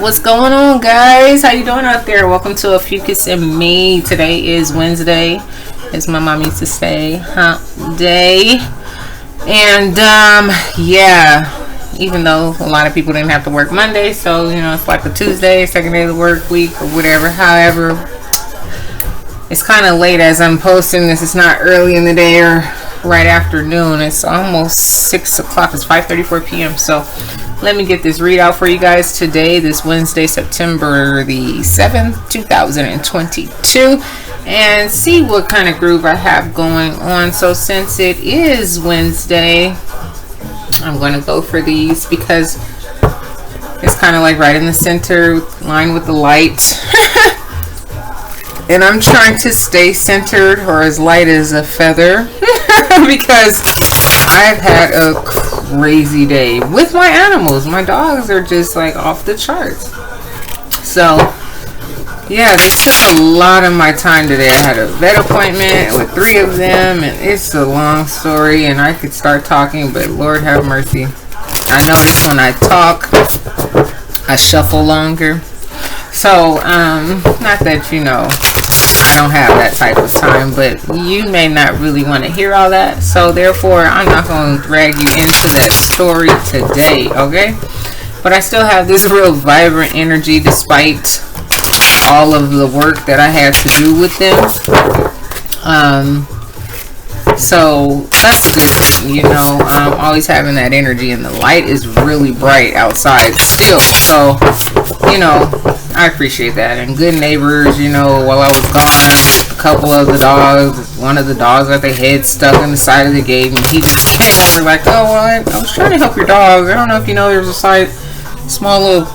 What's going on, guys? How you doing out there? Welcome to Ophiuchus and me. Today is Wednesday, as my mom used to say, hump day. And yeah, even though a lot of people didn't have to work Monday, so it's like a Tuesday, second day of the work week or whatever. However, it's kind of late as I'm posting this. It's not early in the day or right afternoon. It's almost 6 o'clock. It's 5:34 p.m. So let me get this readout for you guys today, this Wednesday, September the 7th, 2022, and see what kind of groove I have going on. So since it is Wednesday, I'm going to go for these because it's kind of like right in the center line with the light. And I'm trying to stay centered or as light as a feather because I've had a crazy day with my animals. My dogs are just like off the charts. So yeah, they took a lot of my time today. I had a vet appointment with 3 of them, and it's a long story, and I could start talking, but Lord have mercy. I notice when I talk, I shuffle longer. So, not that I don't have that type of time, but you may not really want to hear all that. So therefore, I'm not going to drag you into that story today, okay? But I still have this real vibrant energy despite all of the work that I had to do with them. So that's a good thing, always having that energy, and the light is really bright outside still. So, I appreciate that. And good neighbors, while I was gone, a couple of the dogs, one of the dogs got their head stuck in the side of the gate, and he just came over like, oh, well, I was trying to help your dog. I don't know if there's a small little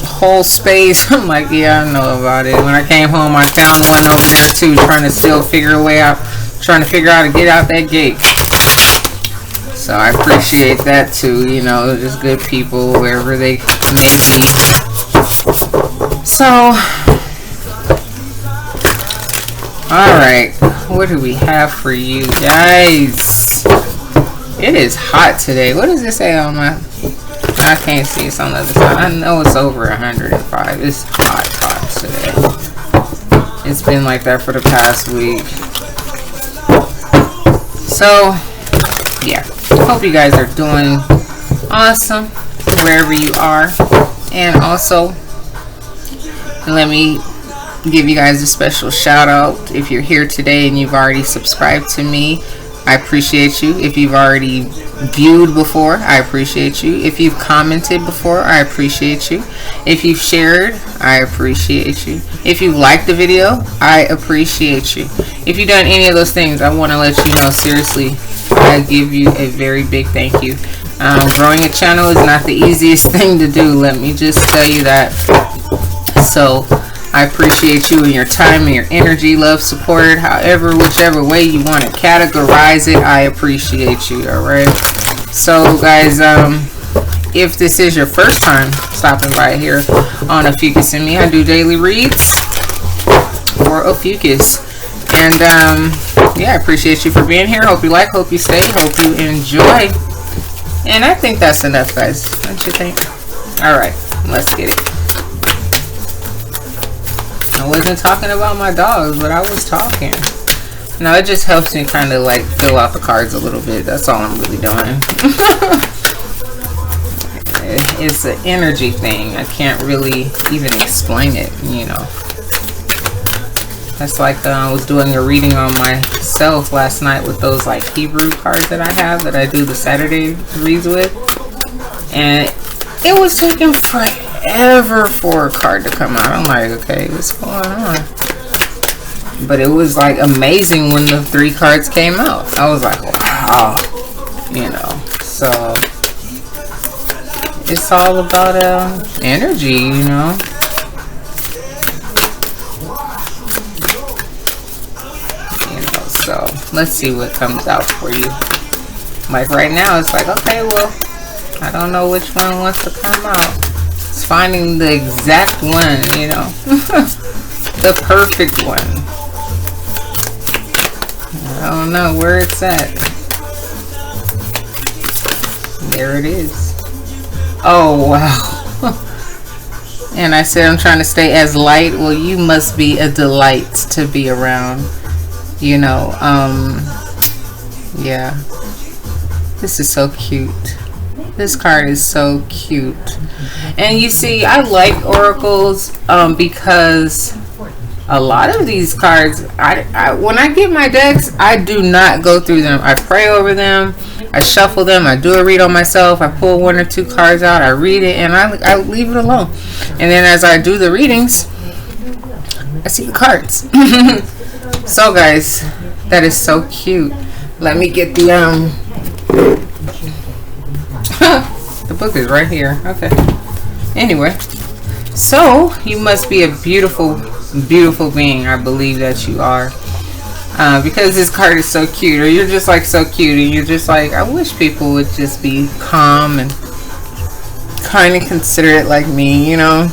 whole space. I'm like, yeah, I know about it. When I came home, I found one over there too, trying to still figure out how to get out that gate. So I appreciate that too, just good people wherever they may be. So, alright, what do we have for you guys? It is hot today. What does it say on my... I can't see, it's on the other side. I know it's over 105. It's hot today. It's been like that for the past week. So, yeah. Hope you guys are doing awesome wherever you are. And also, let me give you guys a special shout out. If you're here today and you've already subscribed to me, I appreciate you. If you've already viewed before, I appreciate you. If you've commented before, I appreciate you. If you've shared, I appreciate you. If you liked the video, I appreciate you. If you've done any of those things, I want to let you know, seriously, I give you a very big thank you. Growing a channel is not the easiest thing to do. Let me just tell you that. So I appreciate you and your time and your energy, love, support, however, whichever way you want to categorize it. I appreciate you. All right. So guys, if this is your first time stopping by here on Ophiuchus and me, I do daily reads for Ophiuchus. And yeah, I appreciate you for being here. Hope you like, hope you stay, hope you enjoy. And I think that's enough, guys. Don't you think? All right, let's get it. I wasn't talking about my dogs, but I was talking. No, it just helps me kind of like fill out the cards a little bit. That's all I'm really doing. It's an energy thing. I can't really even explain it, That's like I was doing a reading on myself last night with those like Hebrew cards that I have that I do the Saturday reads with. And it was taking forever for a card to come out. I'm like, okay, what's going on? But it was like amazing when the 3 cards came out. I was like, wow, so it's all about energy, So let's see what comes out for you. Like right now, it's like, okay, well, I don't know which one wants to come out. It's finding the exact one, the perfect one. I don't know where it's at. There it is. Oh, wow. And I said I'm trying to stay as light. Well, you must be a delight to be around. You know, yeah. This is so cute. This card is so cute. And you see, I like oracles because a lot of these cards, when I get my decks, I do not go through them. I pray over them. I shuffle them. I do a read on myself. I pull 1 or 2 cards out. I read it, and I leave it alone. And then as I do the readings, I see the cards. So guys, that is so cute. Let me get the the book is right here. Okay. Anyway, so you must be a beautiful, beautiful being. I believe that you are. Because this card is so cute, or you're just like so cute, and you're just like, I wish people would just be calm and kind of considerate like me, you know,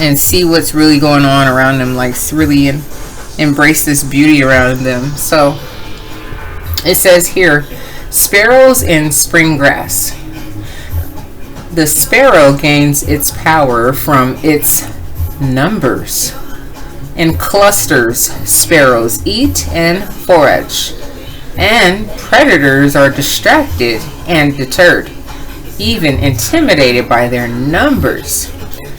and see what's really going on around them, like really embrace this beauty around them. So it says here, sparrows in spring grass. The sparrow gains its power from its numbers. In clusters, sparrows eat and forage, and predators are distracted and deterred, even intimidated by their numbers.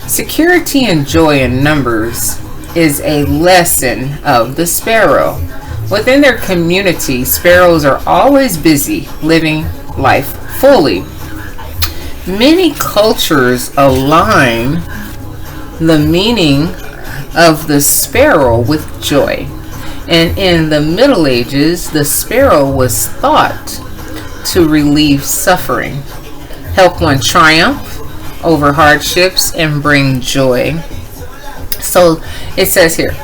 Security and joy in numbers is a lesson of the sparrow. Within their community, sparrows are always busy living life fully. Many cultures align the meaning of the sparrow with joy. And in the Middle Ages, the sparrow was thought to relieve suffering, help one triumph over hardships, and bring joy. So it says here,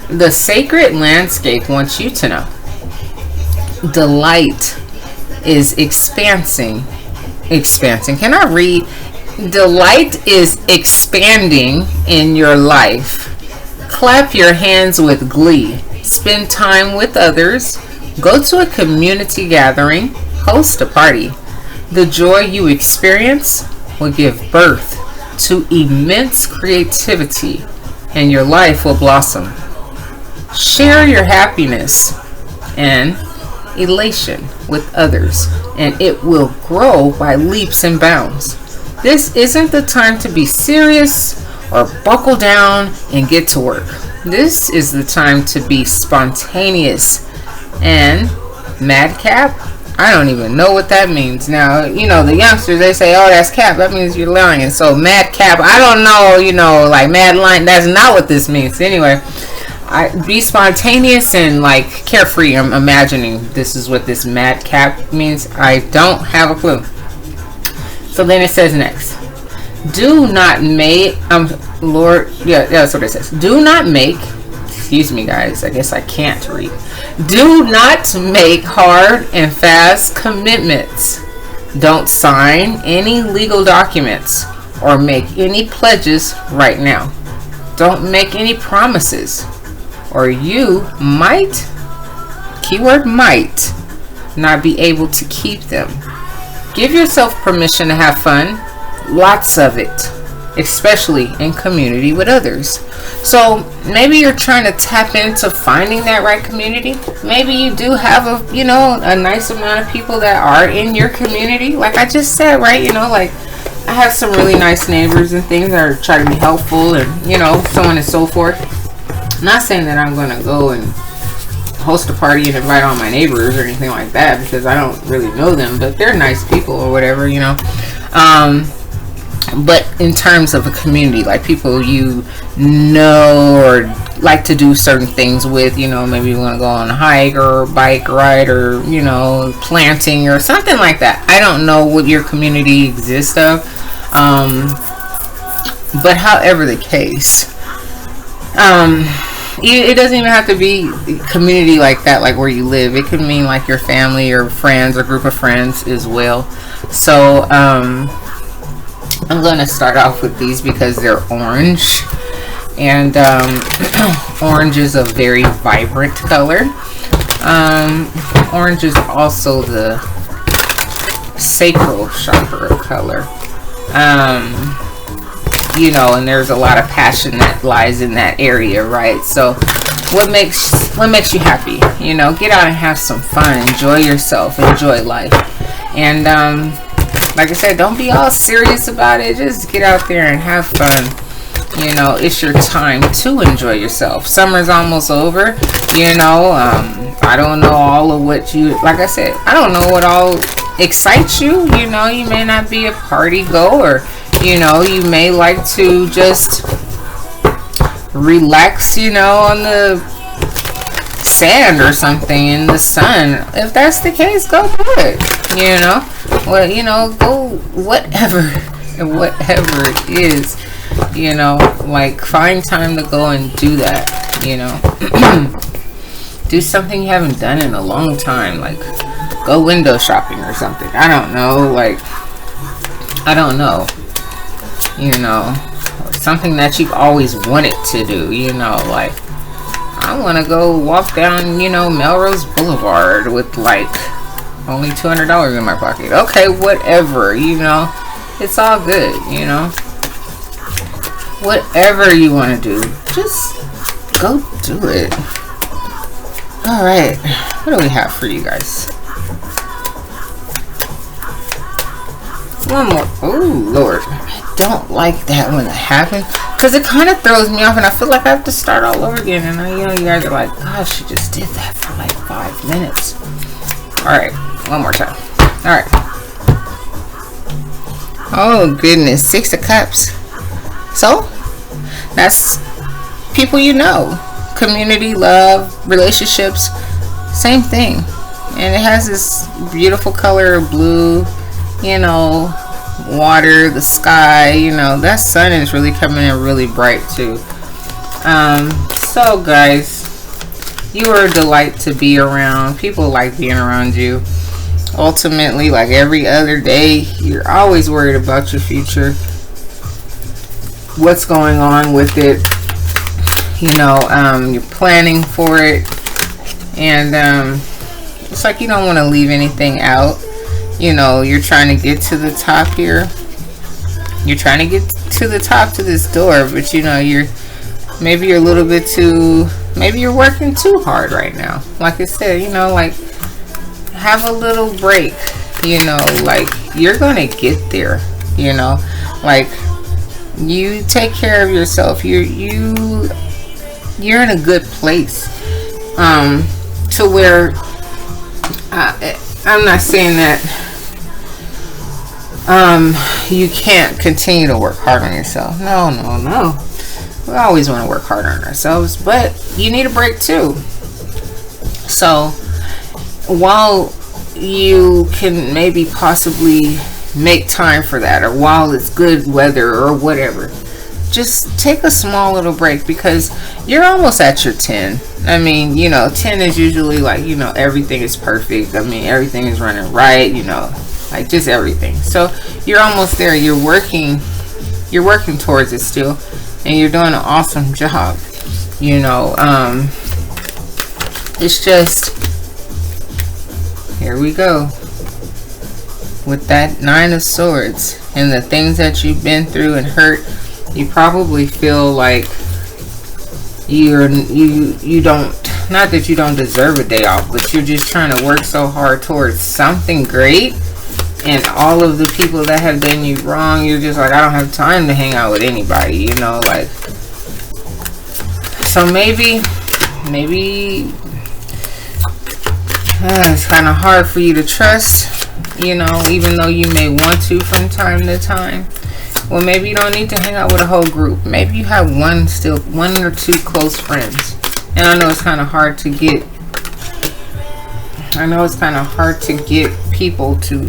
the sacred landscape wants you to know. Delight is expansing. Can I read? Delight is expanding in your life. Clap your hands with glee. Spend time with others. Go to a community gathering. Host a party. The joy you experience will give birth to immense creativity, and your life will blossom. Share your happiness and elation with others, and it will grow by leaps and bounds. This isn't the time to be serious or buckle down and get to work. This is the time to be spontaneous and madcap. I don't even know what that means. Now, you know, the youngsters, they say, oh, that's cap. That means you're lying. So madcap, I don't know, you know, like mad lion. That's not what this means. Anyway, be spontaneous and like carefree. I'm imagining this is what this madcap means. I don't have a clue. So then it says next, do not make, Lord, yeah, that's what it says. Do not make, excuse me guys, I guess I can't read. Do not make hard and fast commitments. Don't sign any legal documents or make any pledges right now. Don't make any promises, or you might, keyword might, not be able to keep them. Give yourself permission to have fun, lots of it, especially in community with others. So maybe you're trying to tap into finding that right community. Maybe you do have a, you know, a nice amount of people that are in your community. Like I just said, right? You know, like I have some really nice neighbors and things that are trying to be helpful, and you know, so on and so forth. Not saying that I'm gonna go and host a party and invite all my neighbors or anything like that, because I don't really know them, but they're nice people or whatever, you know. But in terms of a community, like people you know or like to do certain things with, you know, maybe you want to go on a hike or a bike ride, or you know, planting or something like that. I don't know what your community exists of, but however the case, it doesn't even have to be community like that, like where you live. It could mean like your family or friends or group of friends as well. So I'm going to start off with these because they're orange, and orange is a very vibrant color. Orange is also the sacral chakra color. you know, and there's a lot of passion that lies in that area, right? So what makes you happy? You know, get out and have some fun, enjoy yourself, enjoy life. And like I said, don't be all serious about it. Just get out there and have fun. You know, it's your time to enjoy yourself. Summer's almost over. You know, I don't know all of what you, like I said, I don't know what all excites you. You know, you may not be a party goer. You know, you may like to just relax, you know, on the sand or something in the sun. If that's the case, go do it. You know, well, you know, go whatever it is. You know, like find time to go and do that. You know, do something you haven't done in a long time, like go window shopping or something. I don't know, like I don't know. You know, something that you've always wanted to do. You know, like I want to go walk down, you know, Melrose Boulevard with like only $200 in my pocket. Okay, whatever, you know, it's all good, you know. Whatever you want to do, just go do it. All right, what do we have for you guys? One more. Oh, Lord. I don't like that when it happens, because it kind of throws me off, and I feel like I have to start all over again. And I, you know, you guys are like, gosh, she just did that for like 5 minutes. All right, one more time. All right. Oh, goodness. 6 of Cups. So, that's people you know. Community, love, relationships, same thing. And it has this beautiful color of blue, you know, water, the sky, you know, that sun is really coming in really bright too. So guys, you are a delight to be around. People like being around you. Ultimately, like every other day, you're always worried about your future, what's going on with it. You know, you're planning for it, and it's like you don't want to leave anything out. You know, you're trying to get to the top here. You're trying to get to the top to this door, but you know, maybe you're a little bit too, maybe you're working too hard right now. Like I said, you know, like have a little break. You know, like you're gonna get there. You know, like you take care of yourself. You're in a good place. To where I'm not saying that you can't continue to work hard on yourself. No. We always want to work hard on ourselves, but you need a break too. So while you can maybe possibly make time for that, or while it's good weather or whatever, just take a small little break, because you're almost at your 10. I mean, you know, 10 is usually like, you know, everything is perfect. I mean, everything is running right, you know, like just everything. So you're almost there. You're working towards it still, and you're doing an awesome job. You know, it's just, here we go with that 9 of Swords and the things that you've been through and hurt. You probably feel like you don't, not that you don't deserve a day off, but you're just trying to work so hard towards something great, and all of the people that have done you wrong, you're just like, I don't have time to hang out with anybody, you know, like, so maybe it's kind of hard for you to trust, you know, even though you may want to from time to time. Well, maybe you don't need to hang out with a whole group. Maybe you have one or two close friends. And I know it's kind of hard to get. People to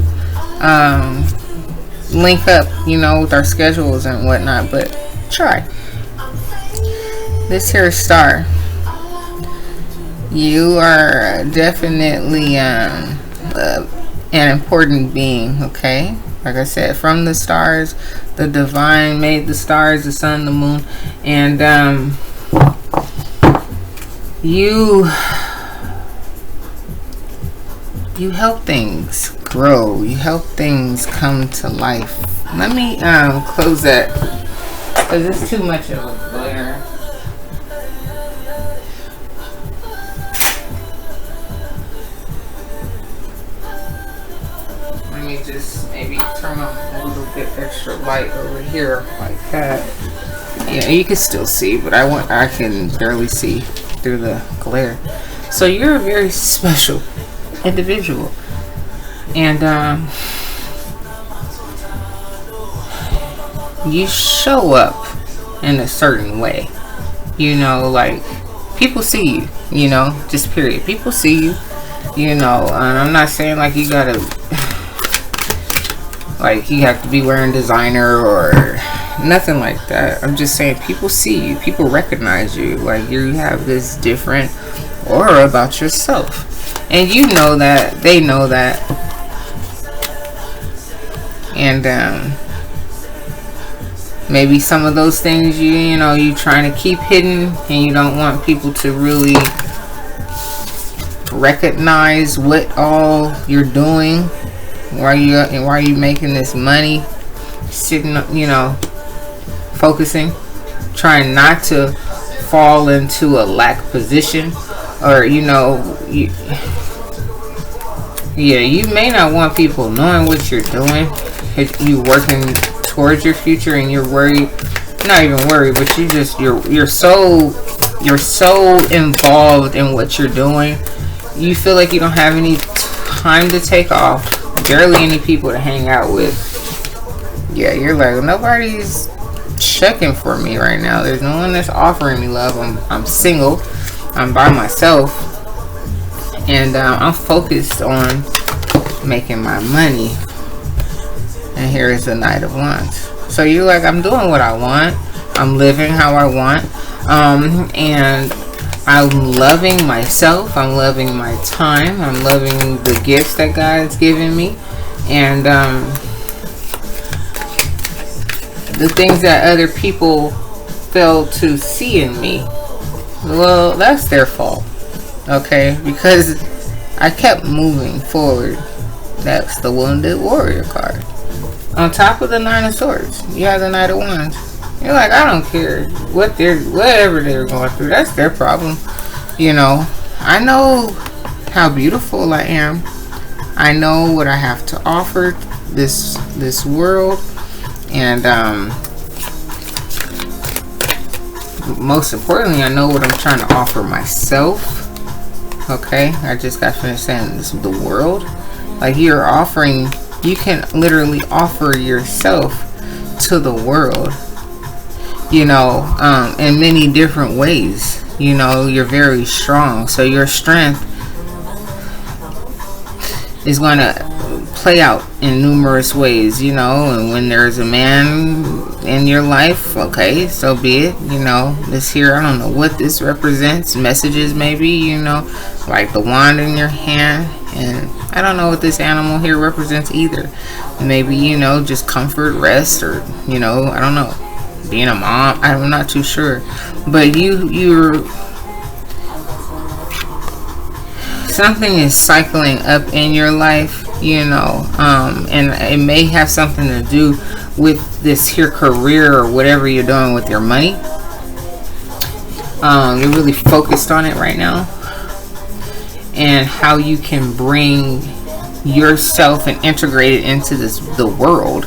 link up, you know, with our schedules and whatnot. But try. This here star. You are definitely an important being. Okay. Like I said, from the stars, the divine made the stars, the sun, the moon, and you help things grow. You help things come to life. Let me close that because it's too much of a glare. Let me just maybe turn on a little bit extra light over here like that. Yeah, you can still see, but I can barely see through the glare. So you're a very special individual, and you show up in a certain way, you know, like people see you, you know, just period. People see you, you know, and I'm not saying like you gotta like you have to be wearing designer or nothing like that. I'm just saying people see you, people recognize you, like you have this different aura about yourself, and you know that, they know that, and maybe some of those things you know you trying to keep hidden, and you don't want people to really recognize what all you're doing while you making this money, sitting, you know, focusing, trying not to fall into a lack position, or you know, you may not want people knowing what you're doing. If you working towards your future and you're worried, not even worried, but you just you're so involved in what you're doing, you feel like you don't have any time to take off, barely any people to hang out with. Yeah, you're like, nobody's checking for me right now, there's no one that's offering me love, I'm single, I'm by myself, and I'm focused on making my money. And here is the Knight of Wands. So you're like, I'm doing what I want, I'm living how I want, and I'm loving myself, I'm loving my time, I'm loving the gifts that God's given me, and the things that other people fail to see in me, well, that's their fault, okay? Because I kept moving forward. That's the Wounded Warrior card. On top of the Nine of Swords, you have the Knight of Wands. You're like, I don't care whatever they're going through, that's their problem. You know, I know how beautiful I am. I know what I have to offer this world, and most importantly, I know what I'm trying to offer myself. Okay, I just got finished saying this, the world. Like you're offering, you can literally offer yourself to the world, you know, in many different ways. You know, you're very strong, so your strength is going to play out in numerous ways, you know. And when there's a man in your life, okay, so be it, you know. This here, I don't know what this represents, messages maybe, you know, like the wand in your hand, and I don't know what this animal here represents either. Maybe, you know, just comfort, rest, or, you know, I don't know, being a mom, I'm not too sure. But you're something is cycling up in your life, you know, and it may have something to do with this here career or whatever you're doing with your money. You're really focused on it right now, and how you can bring yourself and integrate it into the world.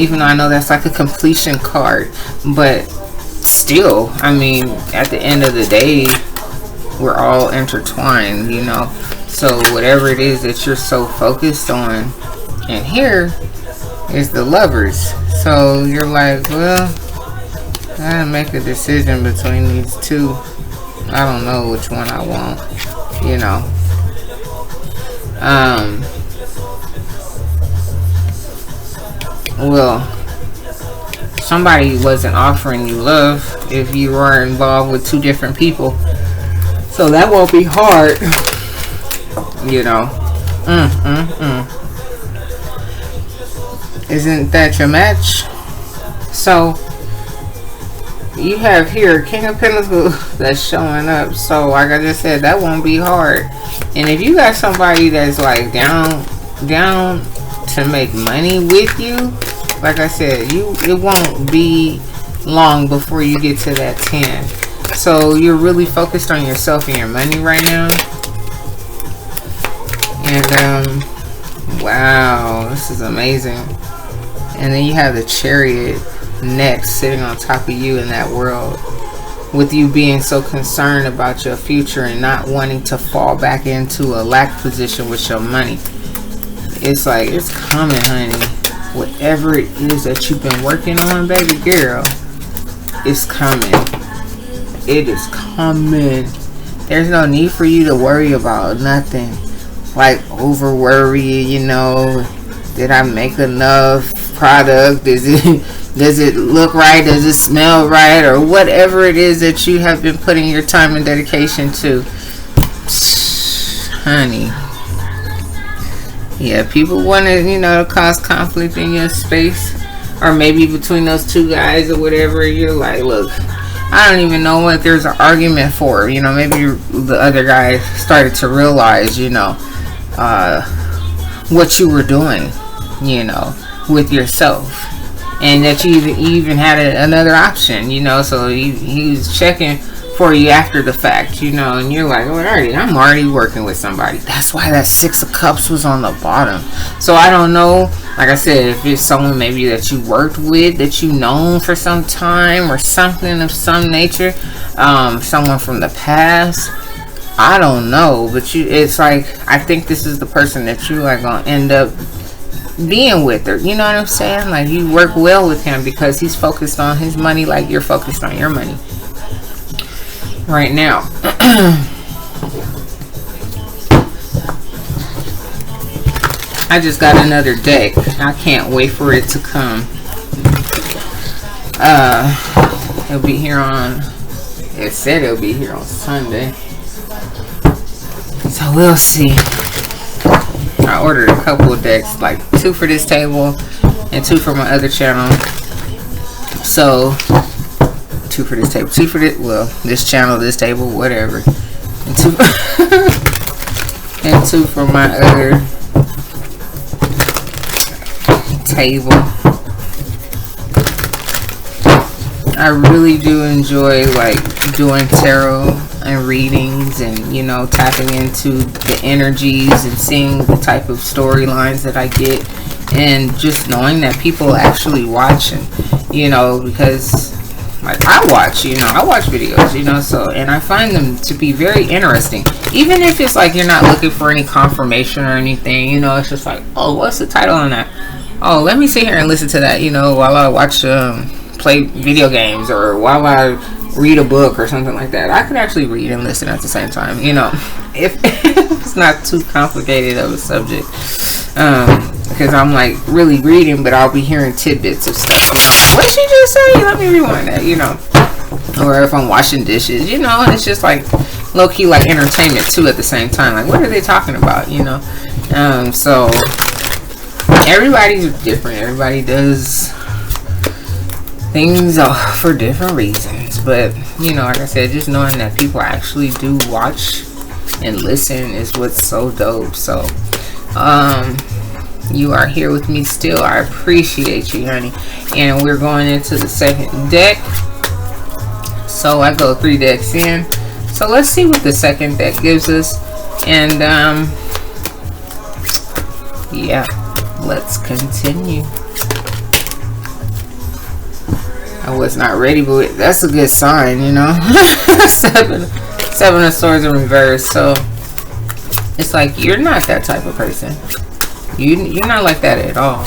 Even though I know that's like a completion card, but still, I mean, at the end of the day, we're all intertwined, you know. So whatever it is that you're so focused on, and here is the Lovers. So you're like, well, I gotta make a decision between these two. I don't know which one I want, you know. Well, somebody wasn't offering you love if you were involved with two different people, so that won't be hard, you know. Isn't that your match? So you have here King of Pentacles that's showing up, so like I just said, that won't be hard. And if you got somebody that's like down to make money with you, like I said, it won't be long before you get to that 10. So you're really focused on yourself and your money right now. And wow, this is amazing. And then you have the Chariot next, sitting on top of you in that world, with you being so concerned about your future and not wanting to fall back into a lack position with your money. It's like, it's coming, honey. Whatever it is that you've been working on, baby girl, it's coming. It is coming. There's no need for you to worry about nothing. Like over worrying, you know, did I make enough product? Does it look right? Does it smell right? Or whatever it is that you have been putting your time and dedication to. Honey. Yeah, people want to, you know, cause conflict in your space. Or maybe between those two guys or whatever. You're like, look, I don't even know what there's an argument for. You know, maybe the other guy started to realize, you know, what you were doing, you know, with yourself, and that you even had another option, you know. So he was checking for you after the fact, you know, and you're like, I'm already working with somebody. That's why that 6 of Cups was on the bottom. So I don't know, like I said, if it's someone maybe that you worked with, that you known for some time, or something of some nature, someone from the past, I don't know, but it's like, I think this is the person that you are gonna end up being with her. You know what I'm saying? Like, you work well with him because he's focused on his money like you're focused on your money right now. I just got another deck. I can't wait for it to come. It'll be here on, it said it'll be here on Sunday. So we'll see. I ordered a couple of decks, like 2 for this table and 2 for my other channel. So 2 for this table, 2 for this, well, this channel, this table, whatever. And 2 and 2 for my other table. I really do enjoy like doing tarot and readings, and, you know, tapping into the energies and seeing the type of storylines that I get, and just knowing that people actually watching, you know, because like I watch videos, you know, so, and I find them to be very interesting, even if it's like you're not looking for any confirmation or anything, you know. It's just like, oh, what's the title on that? Oh, let me sit here and listen to that, you know, while I watch play video games, or while I read a book or something like that. I could actually read and listen at the same time, you know, if it's not too complicated of a subject, because I'm like really reading, but I'll be hearing tidbits of stuff, you know, like, what did she just say? Let me rewind that, you know. Or if I'm washing dishes, you know, it's just like low-key like entertainment too at the same time. Like, what are they talking about, you know? So everybody's different. Everybody does things for different reasons, but, you know, like I said, just knowing that people actually do watch and listen is what's so dope. So you are here with me still. I appreciate you, honey. And we're going into the second deck. So I go 3 decks in, so let's see what the second deck gives us. And yeah, let's continue. I was not ready, but that's a good sign, you know. Seven of Swords in reverse. So it's like, you're not that type of person. You're not like that at all.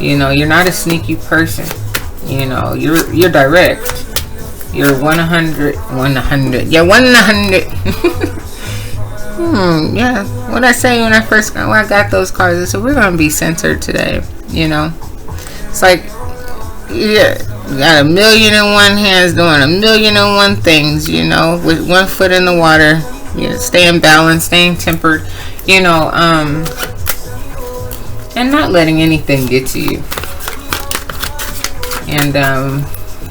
You know, you're not a sneaky person. You know, you're direct. You're 100. Yeah, 100. Yeah. What I say when I got those cards, I said, we're gonna be centered today. You know, it's like, yeah, you got 1,000,001 hands doing 1,000,001 things, you know, with 1 foot in the water, you know, staying balanced, staying tempered, you know, and not letting anything get to you. And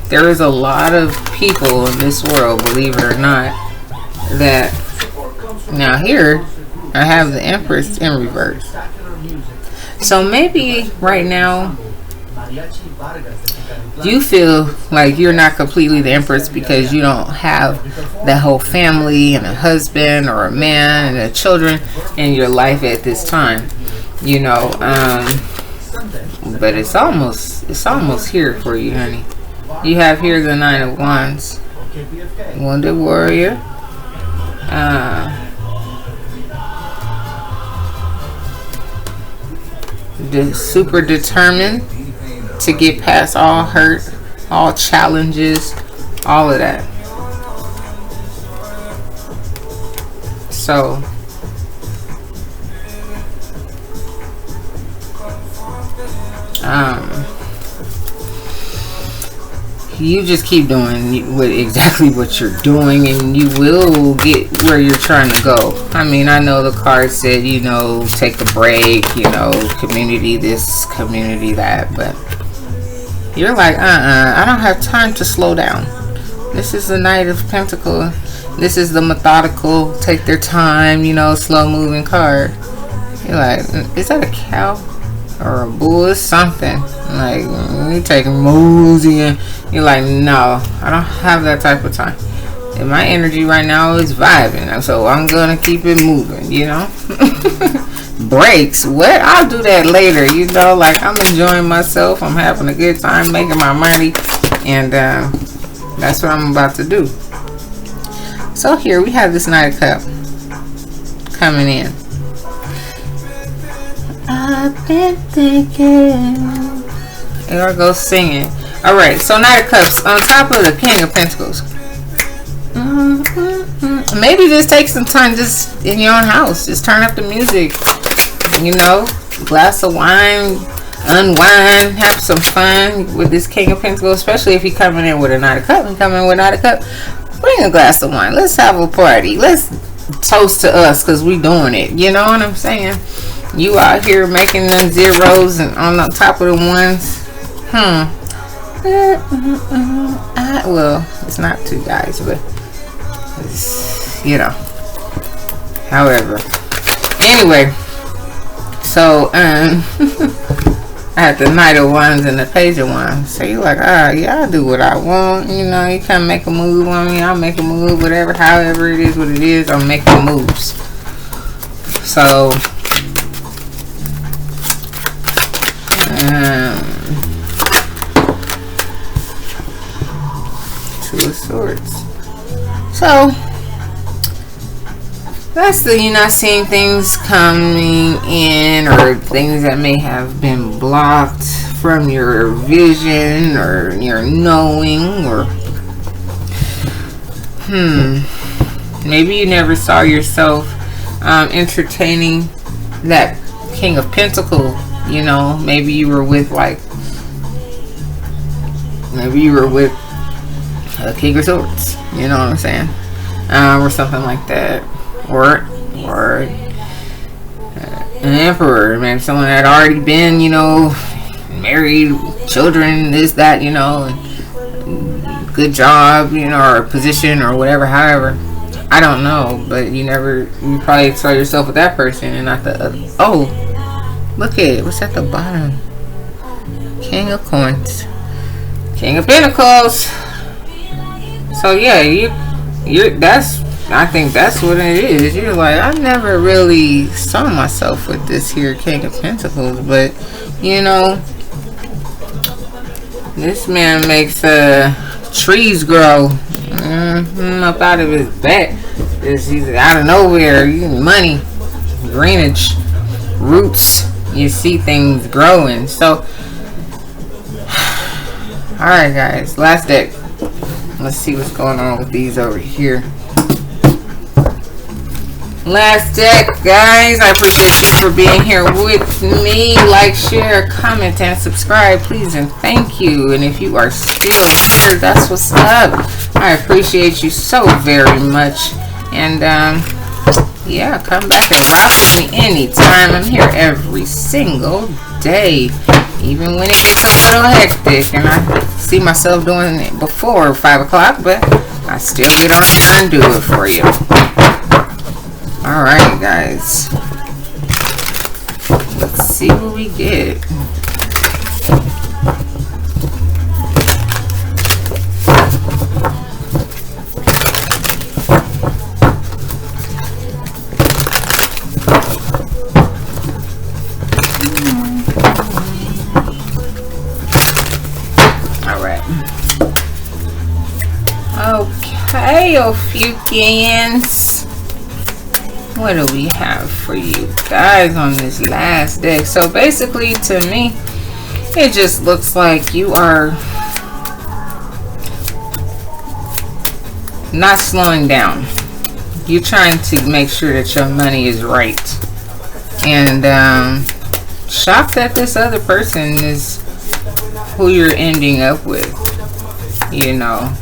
there is a lot of people in this world, believe it or not, that, now here I have the Empress in reverse. So maybe right now you feel like you're not completely the empress because you don't have that whole family and a husband or a man and children in your life at this time, you know. But it's almost here for you, honey. You have here the Nine of Wands, Wounded Warrior. Super determined to get past all hurt, all challenges, all of that. So you just keep doing exactly what you're doing, and you will get where you're trying to go. I mean, I know the card said, you know, take a break, you know, community this, community that, but you're like, I don't have time to slow down. This is the Knight of Pentacles. This is the methodical, take their time, you know, slow moving card. You're like, is that a cow or a bull or something? Like, you taking mosey, and you're like, no, I don't have that type of time. And my energy right now is vibing, so I'm gonna keep it moving, you know. Breaks, what? I'll do that later, you know. Like, I'm enjoying myself, I'm having a good time, making my money, and that's what I'm about to do. So here we have this Knight of Cups coming in. I've been thinking. There I go singing. Alright, so Knight of Cups on top of the King of Pentacles. Maybe just take some time just in your own house. Just turn up the music. You know, glass of wine, unwind, have some fun with this King of Pentacles, especially if you're coming in with a Knight of Cups. You're coming in with a Knight of Cups. Bring a glass of wine. Let's have a party. Let's toast to us because we doing it. You know what I'm saying? You out here making them zeros and on the top of the ones. Well, it's not two guys, but it's, you know. However, anyway, so I had the Knight of Wands and the Page of Wands. So you're like, yeah, I'll do what I want. You know, you can make a move on me, I'll make a move, whatever, however it is what it is, I'm making moves. So Two of Swords. So that's the, you're not seeing things coming in, or things that may have been blocked from your vision or your knowing, or maybe you never saw yourself entertaining that King of Pentacles. You know, maybe you were with a King of Swords, you know what I'm saying, or something like that, or an Emperor, man, someone that had already been, you know, married, children, this, that, you know, good job, you know, or position or whatever, however, I don't know, but you probably saw yourself with that person and not the other. Oh, look at it. What's at the bottom? King of Coins. King of Pentacles. So yeah, I think that's what it is. You're like, I never really saw myself with this here King of Pentacles, but you know, this man makes trees grow up out of his back. He's out of nowhere. Money, greenage, roots. You see things growing. So alright guys, last deck. Let's see what's going on with these over here. Last deck, guys. I appreciate you for being here with me. Like, share, comment, and subscribe, please, and thank you. And if you are still here, that's what's up. I appreciate you so very much. And yeah, come back and rock with me anytime. I'm here every single day, even when it gets a little hectic and I see myself doing it before 5 o'clock, but I still get on here and do it for you. Alright guys, let's see what we get. Okay, Ophiuchians. What do we have for you guys on this last deck? So basically, to me, it just looks like you are not slowing down. You're trying to make sure that your money is right. And shocked that this other person is who you're ending up with, you know.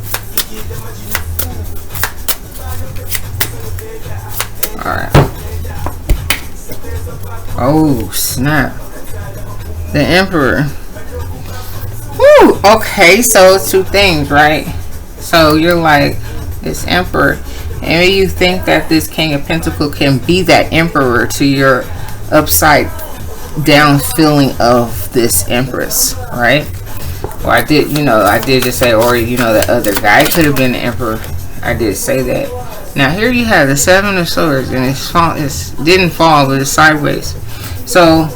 Alright. Oh, snap. The Emperor. Woo! Okay, so it's two things, right? So you're like, this Emperor, and you think that this King of Pentacles can be that Emperor to your upside down feeling of this Empress, right? Or I did just say, or the other guy could have been the Emperor. I did say that. Now here you have the Seven of Swords, and it didn't fall, but it's sideways. So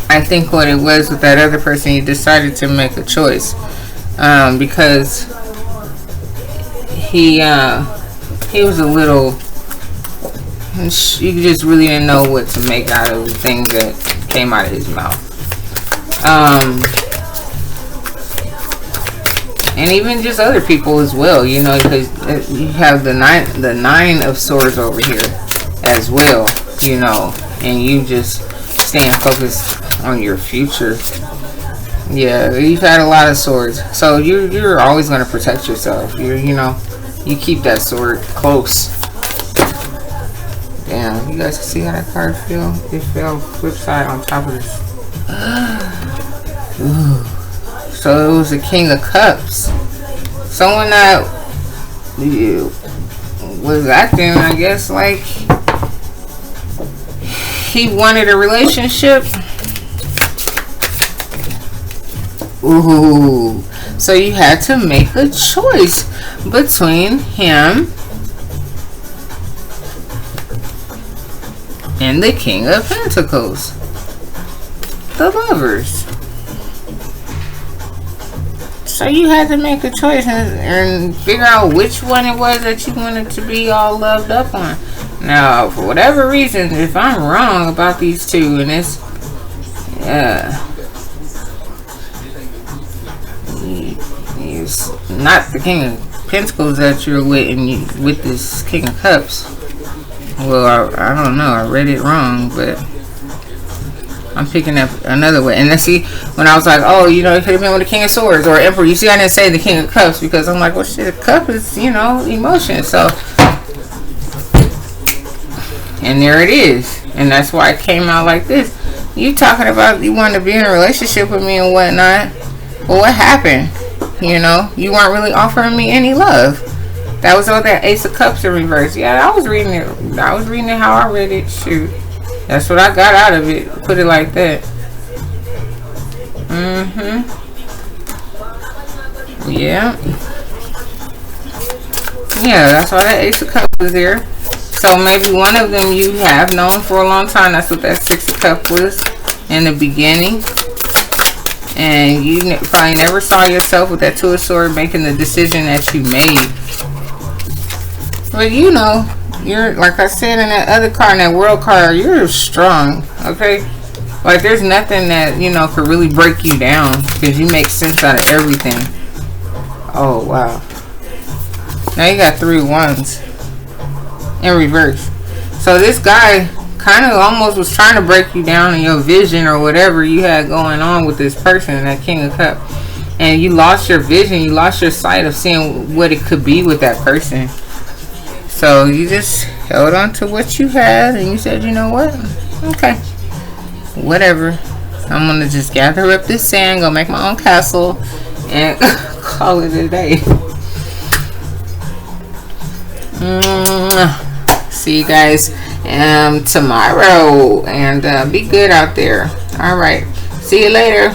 I think what it was with that other person, he decided to make a choice, because he was a little, you just really didn't know what to make out of the things that came out of his mouth. And even just other people as well, because you have the nine of swords over here as well, and you just staying focused on your future. Yeah, you've had a lot of swords, so you're always going to protect yourself. You keep that sword close. Damn, you guys can see how that card feel? It fell flip side on top of this. Ooh. So it was the King of Cups. Someone that was acting, I guess, like he wanted a relationship. Ooh. So you had to make a choice between him and the King of Pentacles. The Lovers. So you had to make a choice and figure out which one it was that you wanted to be all loved up on. Now, for whatever reason, if I'm wrong about these two, and it's not the King of Pentacles that you're with, and with this King of Cups. Well, I don't know. I read it wrong, but I'm picking up another way. And let's see, when I was like, oh, it could have been with the King of Swords or Emperor. You see, I didn't say the King of Cups because I'm like, well, shit, a cup is, emotion. So, and there it is. And that's why it came out like this. You talking about you wanted to be in a relationship with me and whatnot. Well, what happened? You weren't really offering me any love. That was all that Ace of Cups in reverse. Yeah, I was reading it how I read it. Shoot. That's what I got out of it. Put it like that. Yeah. Yeah, that's why that Ace of Cups was there. So maybe one of them you have known for a long time. That's what that Six of Cups was in the beginning. And you probably never saw yourself with that Two of Swords making the decision that you made. But you're, like I said in that other card, in that World card, you're strong, okay? Like, there's nothing that, could really break you down because you make sense out of everything. Oh, wow. Now you got 3 wands in reverse. So this guy kind of almost was trying to break you down in your vision or whatever you had going on with this person, that King of Cups. And you lost your vision, you lost your sight of seeing what it could be with that person. So you just held on to what you had and you said, you know what? Okay. Whatever. I'm going to just gather up this sand, go make my own castle, and call it a day. See you guys tomorrow. And be good out there. Alright. See you later.